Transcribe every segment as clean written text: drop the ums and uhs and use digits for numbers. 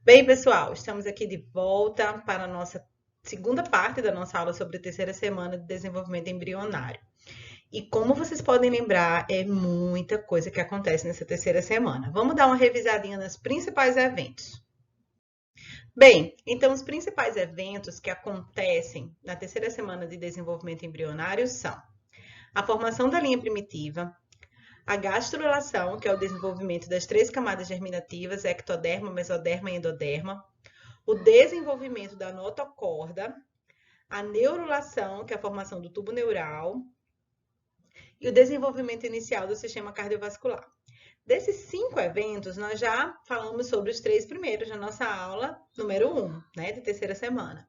Bem, pessoal, estamos aqui de volta para a nossa segunda parte da nossa aula sobre a terceira semana de desenvolvimento embrionário. E como vocês podem lembrar, é muita coisa que acontece nessa terceira semana. Vamos dar uma revisadinha nos principais eventos. Bem, então os principais eventos que acontecem na terceira semana de desenvolvimento embrionário são a formação da linha primitiva, a gastrulação, que é o desenvolvimento das três camadas germinativas, ectoderma, mesoderma e endoderma, o desenvolvimento da notocorda, a neurulação, que é a formação do tubo neural, e o desenvolvimento inicial do sistema cardiovascular. Desses 5 eventos, nós já falamos sobre os 3 primeiros na nossa aula número 1, né, de terceira semana.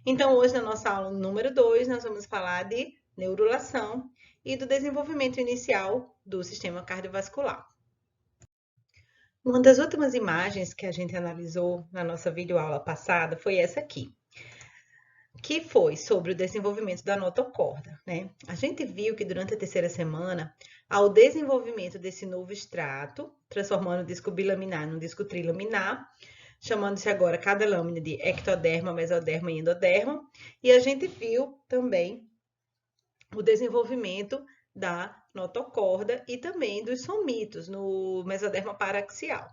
Então, hoje, na nossa aula número 2, nós vamos falar de neurulação e do desenvolvimento inicial do sistema cardiovascular. Uma das últimas imagens que a gente analisou na nossa videoaula passada foi essa aqui, que foi sobre o desenvolvimento da notocorda, né? A gente viu que durante a terceira semana, ao desenvolvimento desse novo extrato, transformando o disco bilaminar num disco trilaminar, chamando-se agora cada lâmina de ectoderma, mesoderma e endoderma, e a gente viu também o desenvolvimento da notocorda e também dos somitos no mesoderma paraxial.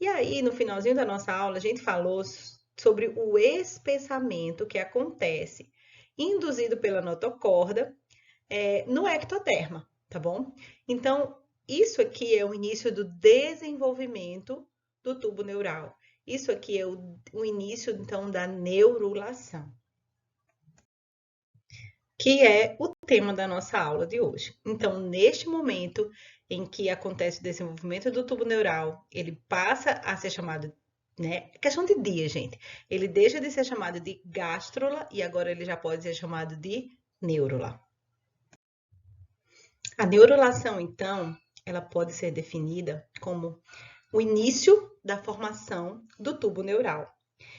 E aí, no finalzinho da nossa aula, a gente falou sobre o espessamento que acontece, induzido pela notocorda, no ectoderma, tá bom? Então, isso aqui é o início do desenvolvimento do tubo neural. Isso aqui é o início, então, da neurulação, que é o tema da nossa aula de hoje. Então, neste momento em que acontece o desenvolvimento do tubo neural, ele passa a ser chamado, né? É questão de dia, gente. Ele deixa de ser chamado de gástrula e agora ele já pode ser chamado de neurula. A neurulação, então, ela pode ser definida como o início da formação do tubo neural,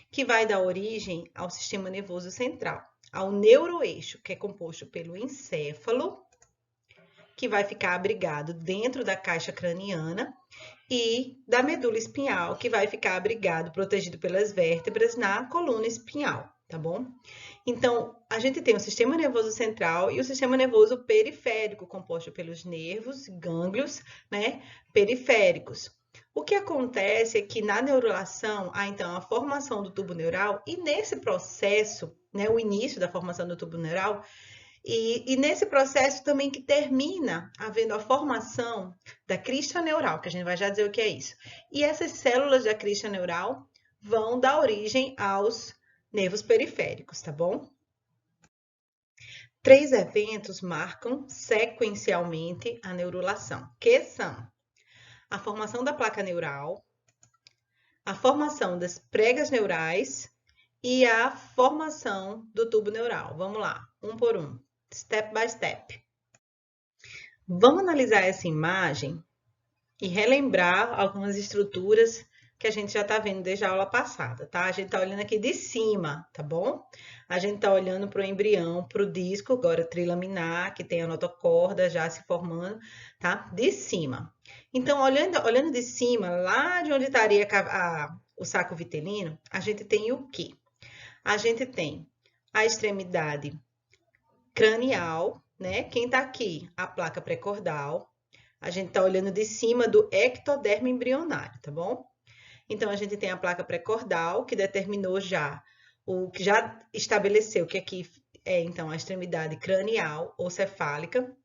que vai dar origem ao sistema nervoso central, ao neuroeixo, que é composto pelo encéfalo, que vai ficar abrigado dentro da caixa craniana, e da medula espinhal, que vai ficar abrigado, protegido pelas vértebras na coluna espinhal, tá bom? Então, a gente tem o sistema nervoso central e o sistema nervoso periférico, composto pelos nervos, gânglios, né, periféricos. O que acontece é que na neurulação há então a formação do tubo neural e nesse processo, né, o início da formação do tubo neural, e nesse processo também que termina havendo a formação da crista neural, que a gente vai já dizer o que é isso. E essas células da crista neural vão dar origem aos nervos periféricos, tá bom? 3 eventos marcam sequencialmente a neurulação, que são a formação da placa neural, a formação das pregas neurais e a formação do tubo neural. Vamos lá, um por um, step by step. Vamos analisar essa imagem e relembrar algumas estruturas que a gente já está vendo desde a aula passada, tá? A gente está olhando aqui de cima, tá bom? A gente está olhando para o embrião, para o disco, agora trilaminar, que tem a notocorda já se formando, tá? De cima. Então, olhando de cima, lá de onde estaria o saco vitelino, a gente tem o quê? A gente tem a extremidade cranial, né? Quem está aqui? A placa pré-cordal. A gente está olhando de cima do ectoderma embrionário, tá bom? Então, a gente tem a placa pré-cordal, que determinou já, o que já estabeleceu que aqui é, então, a extremidade cranial ou cefálica.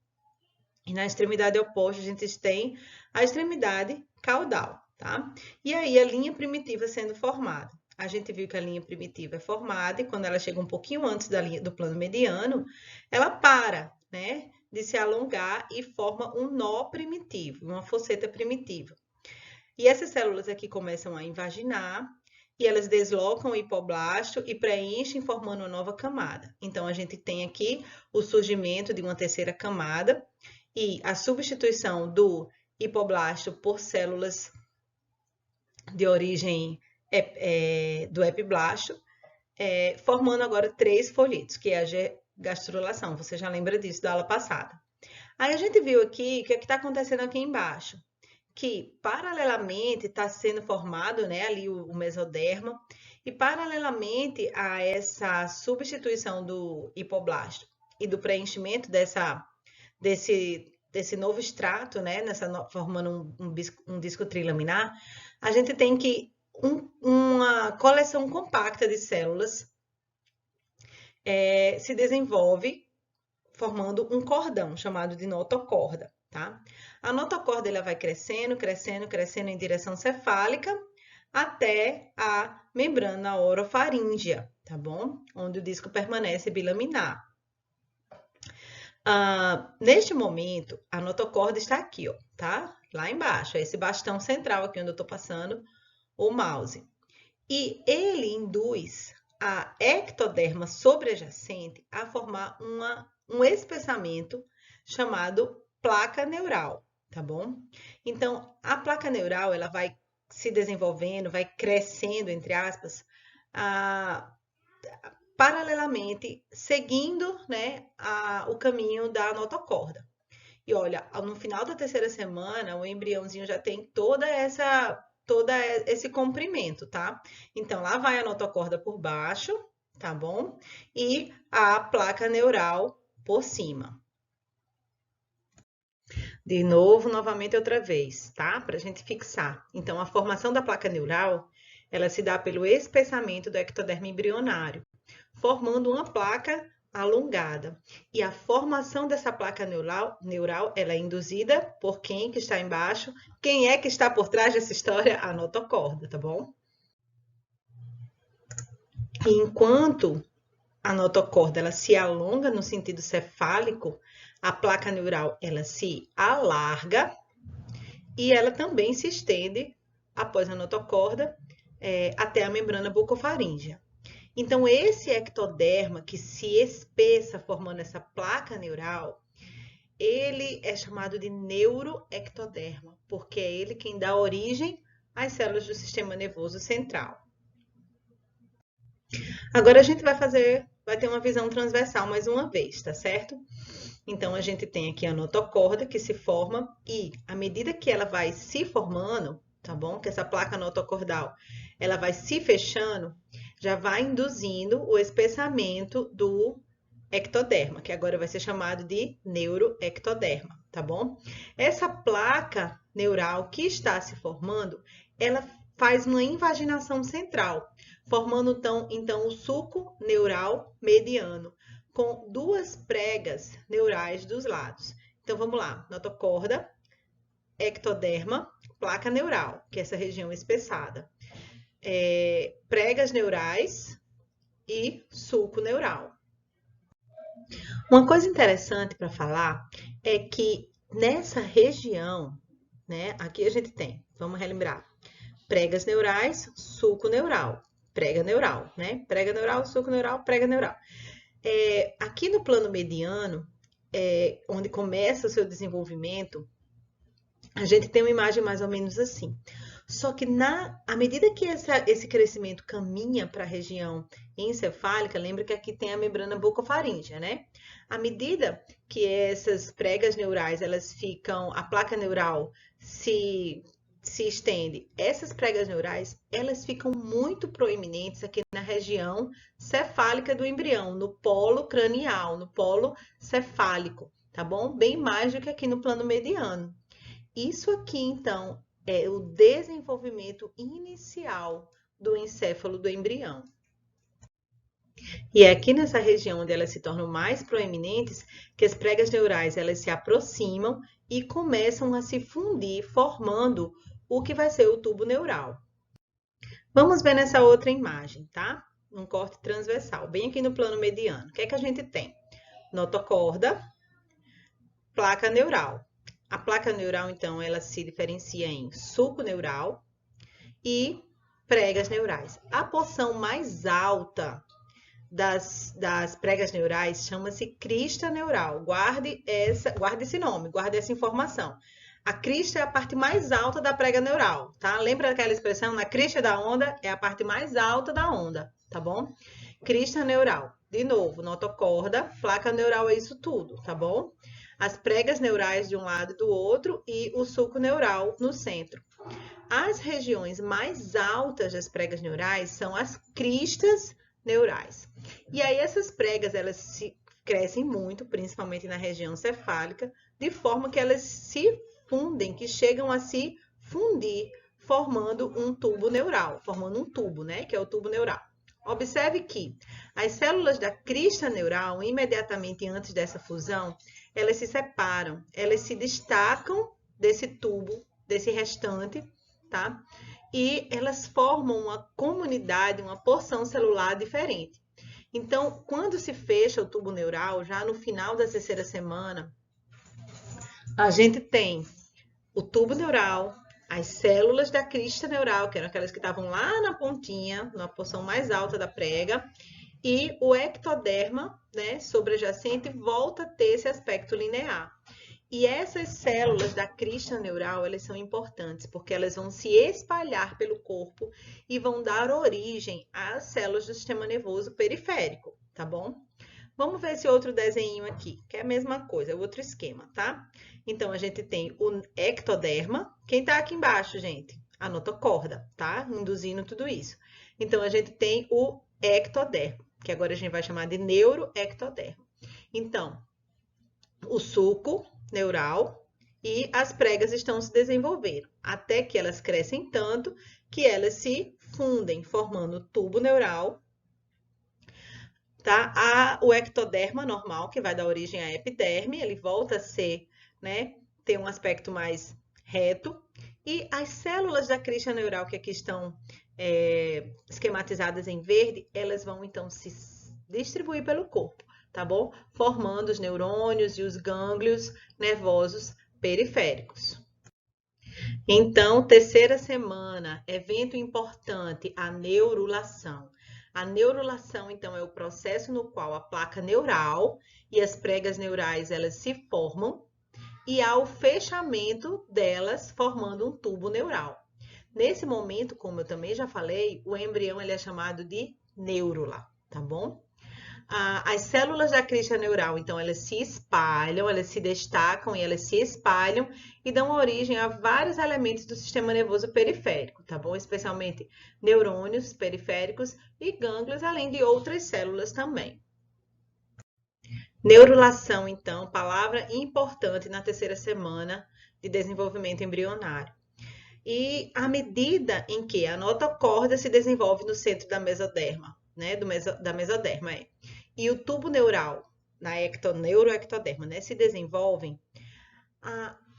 E na extremidade oposta, a gente tem a extremidade caudal, tá? E aí, a linha primitiva sendo formada. A gente viu que a linha primitiva é formada e quando ela chega um pouquinho antes da linha do plano mediano, ela para, né, de se alongar e forma um nó primitivo, uma fosseta primitiva. E essas células aqui começam a invaginar e elas deslocam o hipoblasto e preenchem formando uma nova camada. Então, a gente tem aqui o surgimento de uma terceira camada e a substituição do hipoblasto por células de origem do epiblasto, formando agora 3 folhetos, que é a gastrulação. Você já lembra disso da aula passada. Aí a gente viu aqui o que está acontecendo aqui embaixo, que paralelamente está sendo formado, né, ali o mesoderma, e paralelamente a essa substituição do hipoblasto e do preenchimento desse novo extrato, né, formando um disco trilaminar, a gente tem que uma coleção compacta de células se desenvolve formando um cordão chamado de notocorda, tá? A notocorda ela vai crescendo, crescendo, crescendo em direção cefálica até a membrana orofaríngea, tá bom? Onde o disco permanece bilaminar. Neste momento, a notocorda está aqui, ó, tá? Lá embaixo, é esse bastão central aqui onde eu estou passando o mouse. E ele induz a ectoderma sobreadjacente a formar um espessamento chamado placa neural, tá bom? Então, a placa neural, ela vai se desenvolvendo, vai crescendo, entre aspas, paralelamente, seguindo, né, o caminho da notocorda. E olha, no final da terceira semana, o embriãozinho já tem todo esse comprimento, tá? Então, lá vai a notocorda por baixo, tá bom? E a placa neural por cima. De novo, novamente, outra vez, tá? Para a gente fixar. Então, a formação da placa neural, ela se dá pelo espessamento do ectoderma embrionário, formando uma placa alongada. E a formação dessa placa neural ela é induzida por quem que está embaixo? Quem é que está por trás dessa história? A notocorda, tá bom? E enquanto a notocorda ela se alonga no sentido cefálico, a placa neural ela se alarga e ela também se estende após a notocorda até a membrana bucofaríngea. Então, esse ectoderma que se espessa formando essa placa neural, ele é chamado de neuroectoderma, porque é ele quem dá origem às células do sistema nervoso central. Agora a gente vai ter uma visão transversal mais uma vez, tá certo? Então, a gente tem aqui a notocorda que se forma e, à medida que ela vai se formando, tá bom? Que essa placa notocordal, ela vai se fechando, já vai induzindo o espessamento do ectoderma, que agora vai ser chamado de neuroectoderma, tá bom? Essa placa neural que está se formando, ela faz uma invaginação central, formando então o sulco neural mediano, com duas pregas neurais dos lados. Então, vamos lá. Notocorda, ectoderma, placa neural, que é essa região espessada. Pregas neurais e sulco neural. Uma coisa interessante para falar é que nessa região, né, aqui a gente tem, vamos relembrar, pregas neurais, sulco neural, prega neural, né? Prega neural, sulco neural, prega neural. Aqui no plano mediano, onde começa o seu desenvolvimento, a gente tem uma imagem mais ou menos assim. Só que à medida que esse crescimento caminha para a região encefálica, lembra que aqui tem a membrana bucofaríngea, né? À medida que essas pregas neurais, a placa neural se estende, essas pregas neurais, elas ficam muito proeminentes aqui na região cefálica do embrião, no polo cranial, no polo cefálico, tá bom? Bem mais do que aqui no plano mediano. Isso aqui, então, é o desenvolvimento inicial do encéfalo do embrião. E é aqui nessa região onde elas se tornam mais proeminentes que as pregas neurais elas se aproximam e começam a se fundir, formando o que vai ser o tubo neural. Vamos ver nessa outra imagem, tá? Um corte transversal, bem aqui no plano mediano. O que é que a gente tem? Notocorda, placa neural. A placa neural, então, ela se diferencia em sulco neural e pregas neurais. A porção mais alta das pregas neurais chama-se crista neural. Guarde esse nome, guarde essa informação. A crista é a parte mais alta da prega neural, tá? Lembra daquela expressão? Na crista da onda é a parte mais alta da onda, tá bom? Crista neural. De novo, notocorda, placa neural é isso tudo, tá bom? as pregas neurais de um lado e do outro e o sulco neural no centro. As regiões mais altas das pregas neurais são as cristas neurais. E aí essas pregas, elas se crescem muito, principalmente na região cefálica, de forma que elas se fundem, que chegam a se fundir, formando um tubo neural, formando um tubo, né, que é o tubo neural. Observe que as células da crista neural, imediatamente antes dessa fusão, elas se separam, elas se destacam desse tubo, desse restante, tá? E elas formam uma comunidade, uma porção celular diferente. Então, quando se fecha o tubo neural, já no final da terceira semana, a gente tem o tubo neural, as células da crista neural, que eram aquelas que estavam lá na pontinha, na porção mais alta da prega, e o ectoderma, né, sobrejacente, volta a ter esse aspecto linear. E essas células da crista neural, elas são importantes, porque elas vão se espalhar pelo corpo e vão dar origem às células do sistema nervoso periférico, tá bom? Vamos ver esse outro desenho aqui, que é a mesma coisa, é outro esquema, tá? Então, a gente tem o ectoderma. Quem tá aqui embaixo, gente? A notocorda, tá? Induzindo tudo isso. Então, a gente tem o ectoderma, que agora a gente vai chamar de neuroectoderma. Então, o sulco neural e as pregas estão se desenvolvendo, até que elas crescem tanto que elas se fundem, formando o tubo neural, tá? O ectoderma normal, que vai dar origem à epiderme, ele volta a ser, né, ter um aspecto mais reto, e as células da crista neural que aqui estão esquematizadas em verde, elas vão então se distribuir pelo corpo, tá bom? Formando os neurônios e os gânglios nervosos periféricos. Então, terceira semana, evento importante, a neurulação. A neurulação, então, é o processo no qual a placa neural e as pregas neurais elas se formam e há o fechamento delas formando um tubo neural. Nesse momento, como eu também já falei, o embrião ele é chamado de neurula, tá bom? As células da crista neural, então, elas se espalham, elas se destacam e elas se espalham e dão origem a vários elementos do sistema nervoso periférico, tá bom? Especialmente neurônios periféricos e gânglios, além de outras células também. Neurulação, então, palavra importante na terceira semana de desenvolvimento embrionário. E à medida em que a notocorda se desenvolve no centro da mesoderma, né, da mesoderma, e o tubo neural, na neuroectoderma, né, se desenvolvem,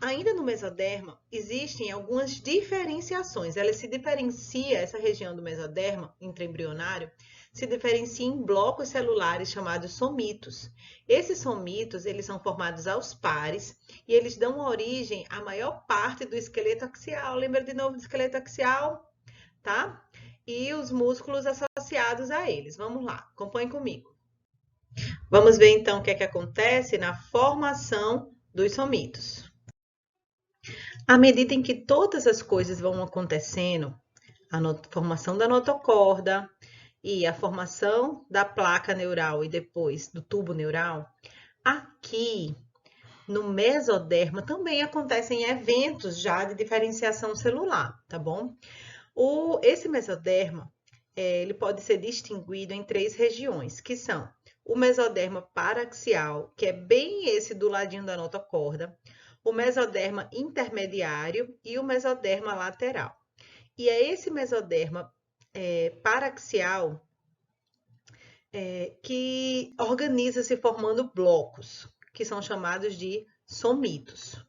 ainda no mesoderma existem algumas diferenciações. Ela se diferencia, essa região do mesoderma, intraembrionário, se diferencia em blocos celulares chamados somitos. Esses somitos, eles são formados aos pares e eles dão origem à maior parte do esqueleto axial. Lembra de novo do esqueleto axial? Tá? E os músculos associados a eles. Vamos lá, acompanhe comigo. Vamos ver então o que é que acontece na formação dos somitos. À medida em que todas as coisas vão acontecendo, a formação da notocorda e a formação da placa neural e depois do tubo neural, aqui no mesoderma também acontecem eventos já de diferenciação celular, tá bom? Esse mesoderma, ele pode ser distinguido em 3 regiões, que são o mesoderma paraxial, que é bem esse do ladinho da notocorda, o mesoderma intermediário e o mesoderma lateral. E é esse mesoderma paraxial que organiza-se formando blocos, que são chamados de somitos.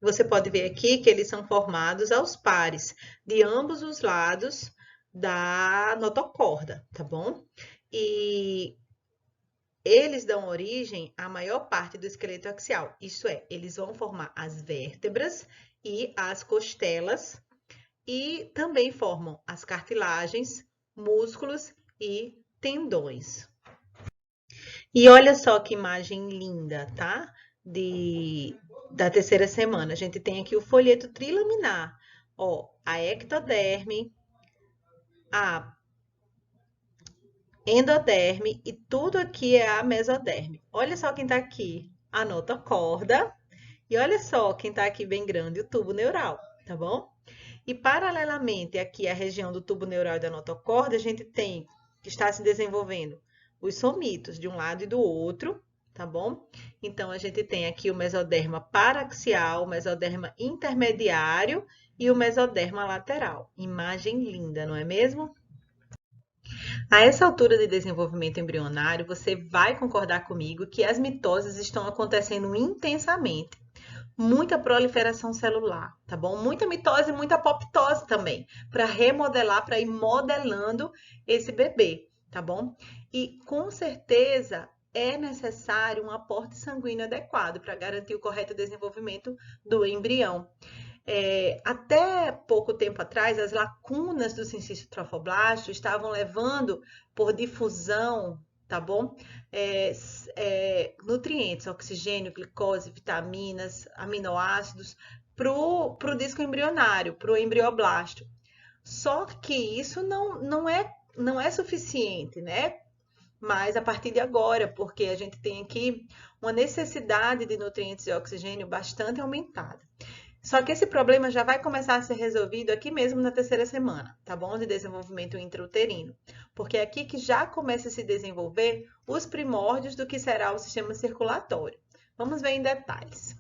Você pode ver aqui que eles são formados aos pares, de ambos os lados da notocorda, tá bom? E eles dão origem à maior parte do esqueleto axial. Isso é, eles vão formar as vértebras e as costelas e também formam as cartilagens, músculos e tendões. E olha só que imagem linda, tá? Da terceira semana. A gente tem aqui o folheto trilaminar. Ó, a ectoderme, a endoderme e tudo aqui é a mesoderme. Olha só quem tá aqui, a notocorda. E olha só quem tá aqui bem grande, o tubo neural, tá bom? E paralelamente aqui à região do tubo neural e da notocorda, a gente tem que está se desenvolvendo os somitos de um lado e do outro, tá bom? Então a gente tem aqui o mesoderma paraxial, o mesoderma intermediário e o mesoderma lateral. Imagem linda, não é mesmo? A essa altura de desenvolvimento embrionário, você vai concordar comigo que as mitoses estão acontecendo intensamente. Muita proliferação celular, tá bom? Muita mitose, muita apoptose também, para remodelar, para ir modelando esse bebê, tá bom? E com certeza é necessário um aporte sanguíneo adequado para garantir o correto desenvolvimento do embrião. Até pouco tempo atrás, as lacunas do cincício trofoblasto estavam levando por difusão, tá bom? Nutrientes, oxigênio, glicose, vitaminas, aminoácidos para o disco embrionário, para o embrioblasto. Só que isso não é suficiente, né? Mas a partir de agora, porque a gente tem aqui uma necessidade de nutrientes e oxigênio bastante aumentada. Só que esse problema já vai começar a ser resolvido aqui mesmo na terceira semana, tá bom? De desenvolvimento intrauterino. Porque é aqui que já começa a se desenvolver os primórdios do que será o sistema circulatório. Vamos ver em detalhes.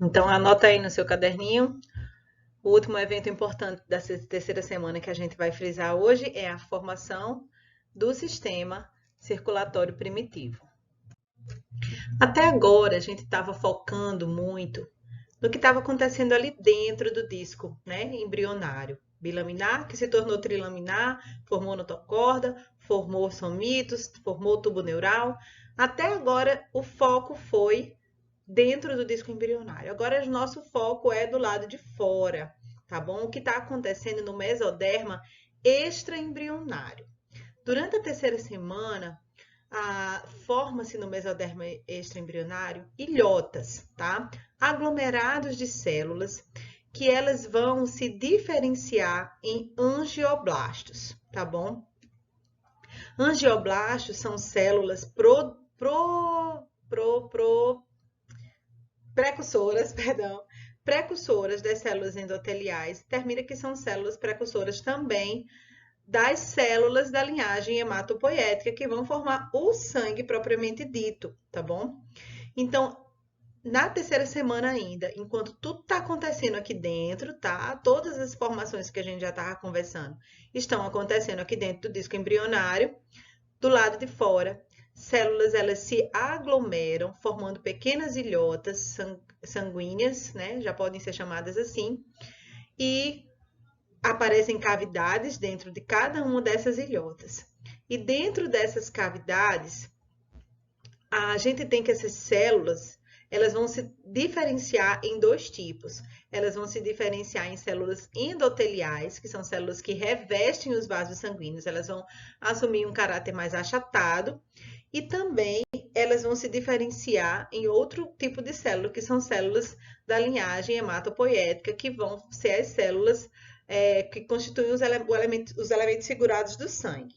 Então, anota aí no seu caderninho. O último evento importante da terceira semana que a gente vai frisar hoje é a formação do sistema circulatório primitivo. Até agora, a gente estava focando muito no que estava acontecendo ali dentro do disco, né, embrionário. Bilaminar, que se tornou trilaminar, formou notocorda, formou somitos, formou tubo neural. Até agora, o foco foi dentro do disco embrionário. Agora, o nosso foco é do lado de fora, tá bom? O que está acontecendo no mesoderma extraembrionário. Durante a terceira semana, forma-se no mesoderma extraembrionário ilhotas, tá? Aglomerados de células que elas vão se diferenciar em angioblastos, tá bom? Angioblastos são células precursoras, precursoras das células endoteliais. Termina que são células precursoras também das células da linhagem hematopoética que vão formar o sangue propriamente dito, tá bom? Então, na terceira semana ainda, enquanto tudo está acontecendo aqui dentro, tá? Todas as formações que a gente já estava conversando estão acontecendo aqui dentro do disco embrionário. Do lado de fora, células elas se aglomeram, formando pequenas ilhotas sanguíneas, né? Já podem ser chamadas assim, e aparecem cavidades dentro de cada uma dessas ilhotas. E dentro dessas cavidades, a gente tem que essas células, elas vão se diferenciar em dois tipos. Elas vão se diferenciar em células endoteliais, que são células que revestem os vasos sanguíneos, elas vão assumir um caráter mais achatado, e também elas vão se diferenciar em outro tipo de célula, que são células da linhagem hematopoética, que vão ser as células que constituem os elementos figurados do sangue.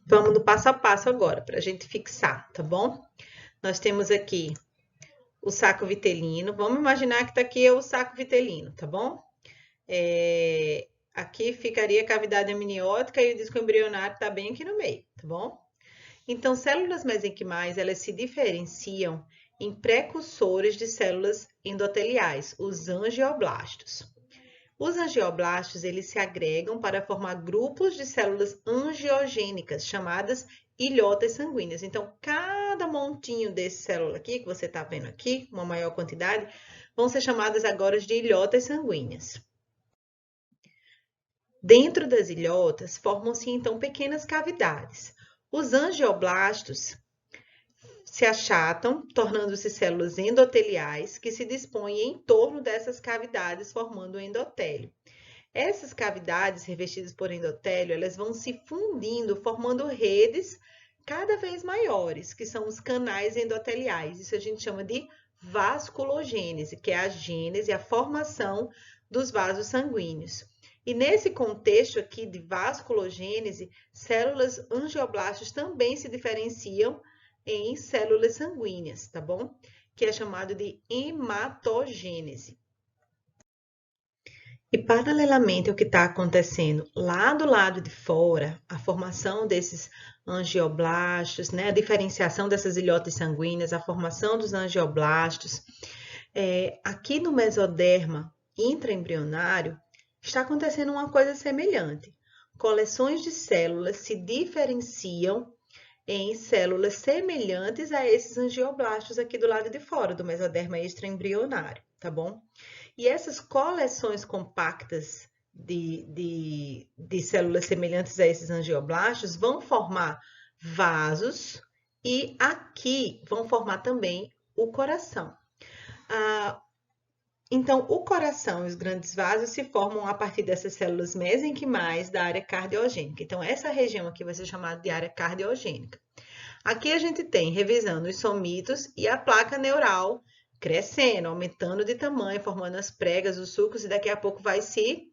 Vamos no passo a passo agora, para a gente fixar, tá bom? Nós temos aqui o saco vitelino. Vamos imaginar que está aqui o saco vitelino, tá bom? Aqui ficaria a cavidade amniótica e o disco embrionário está bem aqui no meio, tá bom? Então, células mesenquimais, elas se diferenciam em precursores de células endoteliais, os angioblastos. Os angioblastos, eles se agregam para formar grupos de células angiogênicas, chamadas ilhotas sanguíneas. Então, cada montinho desse célula aqui, que você está vendo aqui, uma maior quantidade, vão ser chamadas agora de ilhotas sanguíneas. Dentro das ilhotas, formam-se, então, pequenas cavidades. Os angioblastos se achatam, tornando-se células endoteliais que se dispõem em torno dessas cavidades, formando o endotélio. Essas cavidades revestidas por endotélio, elas vão se fundindo, formando redes cada vez maiores, que são os canais endoteliais. Isso a gente chama de vasculogênese, que é a gênese, a formação dos vasos sanguíneos. E nesse contexto aqui de vasculogênese, células angioblastos também se diferenciam em células sanguíneas, tá bom? Que é chamado de hematogênese. E paralelamente ao que está acontecendo lá do lado de fora, a formação desses angioblastos, né, a diferenciação dessas ilhotas sanguíneas, a formação dos angioblastos, aqui no mesoderma intraembrionário está acontecendo uma coisa semelhante. Coleções de células se diferenciam em células semelhantes a esses angioblastos aqui do lado de fora do mesoderma extraembrionário, tá bom? E essas coleções compactas de células semelhantes a esses angioblastos vão formar vasos e aqui vão formar também o coração. Então, o coração e os grandes vasos se formam a partir dessas células mesenquimais da área cardiogênica. Então, essa região aqui vai ser chamada de área cardiogênica. Aqui a gente tem, revisando os somitos e a placa neural crescendo, aumentando de tamanho, formando as pregas, os sulcos, e daqui a pouco vai se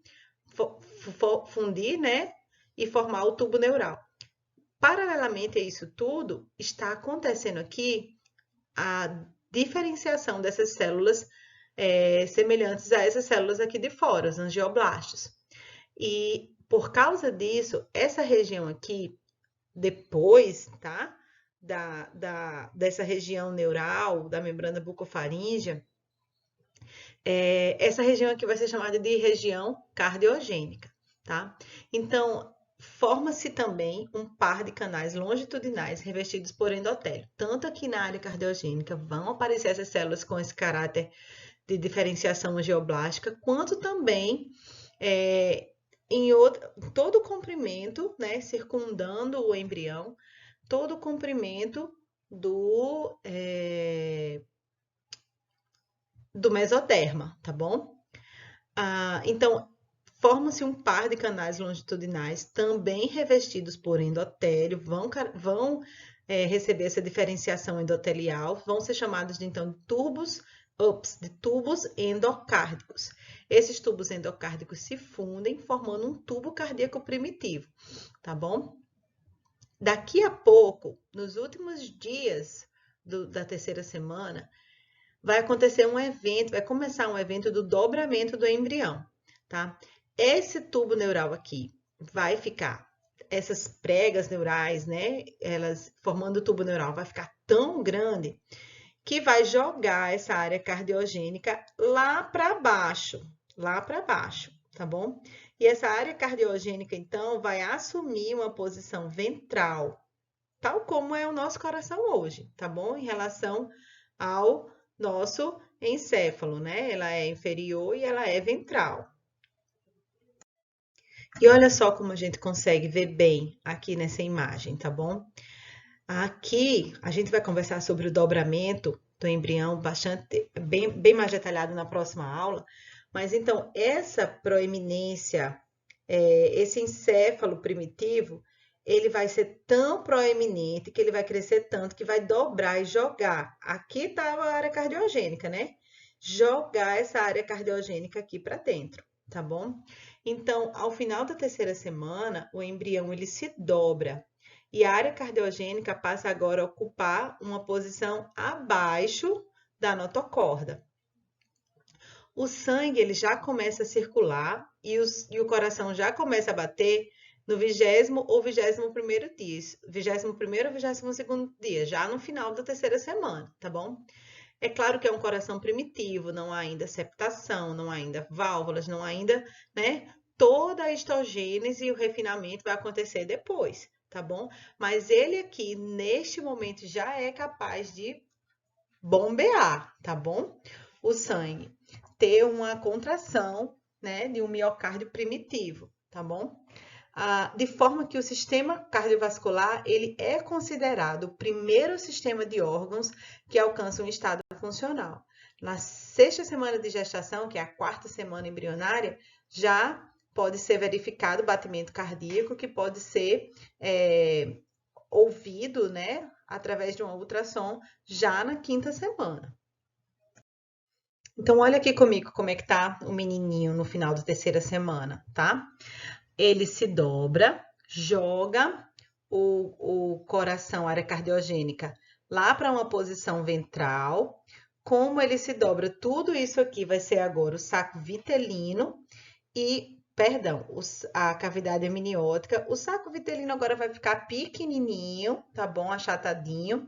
fundir, né? E formar o tubo neural. Paralelamente a isso tudo, está acontecendo aqui a diferenciação dessas células semelhantes a essas células aqui de fora, os angioblastos. E por causa disso, essa região aqui, depois, tá? Dessa região neural, da membrana bucofaríngea, essa região aqui vai ser chamada de região cardiogênica, tá? Então, forma-se também um par de canais longitudinais revestidos por endotélio. Tanto aqui na área cardiogênica vão aparecer essas células com esse caráter de diferenciação angioblástica, quanto também em todo o comprimento, né, circundando o embrião, todo o comprimento do mesoderma, tá bom? Então, forma-se um par de canais longitudinais, também revestidos por endotélio, vão receber essa diferenciação endotelial, vão ser chamados de, então, de tubos endocárdicos. Esses tubos endocárdicos se fundem, formando um tubo cardíaco primitivo, tá bom? Daqui a pouco, nos últimos dias da terceira semana, vai acontecer um evento, vai começar um evento do dobramento do embrião, tá? Esse tubo neural aqui vai ficar, essas pregas neurais, né? Elas formando o tubo neural, vai ficar tão grande que vai jogar essa área cardiogênica lá para baixo, tá bom? E essa área cardiogênica, então, vai assumir uma posição ventral, tal como é o nosso coração hoje, tá bom? Em relação ao nosso encéfalo, né? Ela é inferior e ela é ventral. E olha só como a gente consegue ver bem aqui nessa imagem, tá bom? Aqui a gente vai conversar sobre o dobramento do embrião bem mais detalhado na próxima aula. Mas então, essa proeminência, esse encéfalo primitivo, ele vai ser tão proeminente que ele vai crescer tanto que vai dobrar e jogar. Aqui está a área cardiogênica, né? Jogar essa área cardiogênica aqui para dentro, tá bom? Então, ao final da terceira semana, o embrião ele se dobra e a área cardiogênica passa agora a ocupar uma posição abaixo da notocorda. O sangue ele já começa a circular e o coração já começa a bater no 20º ou 21º dia, 21º ou 22º dia, já no final da terceira semana, tá bom? É claro que é um coração primitivo, não há ainda septação, não há ainda válvulas, não há ainda, né? Toda a histogênese e o refinamento vai acontecer depois, tá bom? Mas ele aqui, neste momento, já é capaz de bombear, tá bom? O sangue, ter uma contração, né, de um miocárdio primitivo, tá bom? De forma que o sistema cardiovascular ele é considerado o primeiro sistema de órgãos que alcança um estado funcional. Na sexta semana de gestação, que é a quarta semana embrionária, já pode ser verificado o batimento cardíaco, que pode ser ouvido, né, através de um ultrassom já na quinta semana. Então, olha aqui comigo como é que tá o menininho no final da terceira semana, tá? Ele se dobra, joga o coração, a área cardiogênica, lá para uma posição ventral. Como ele se dobra, tudo isso aqui vai ser agora o saco vitelino e, perdão, a cavidade amniótica. O saco vitelino agora vai ficar pequenininho, tá bom? Achatadinho.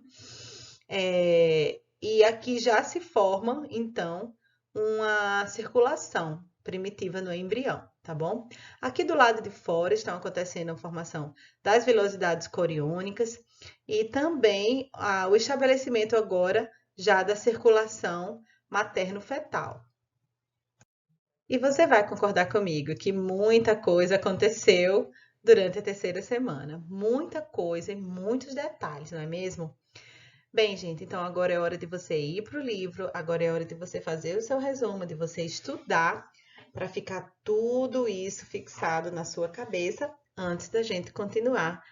E aqui já se forma, então, uma circulação primitiva no embrião, tá bom? Aqui do lado de fora estão acontecendo a formação das velocidades coriônicas e também o estabelecimento agora já da circulação materno-fetal. E você vai concordar comigo que muita coisa aconteceu durante a terceira semana. Muita coisa e muitos detalhes, não é mesmo? Bem, gente, então agora é hora de você ir para o livro, agora é hora de você fazer o seu resumo, de você estudar para ficar tudo isso fixado na sua cabeça antes da gente continuar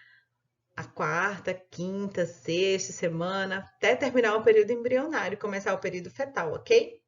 a quarta, quinta, sexta semana, até terminar o período embrionário e começar o período fetal, ok?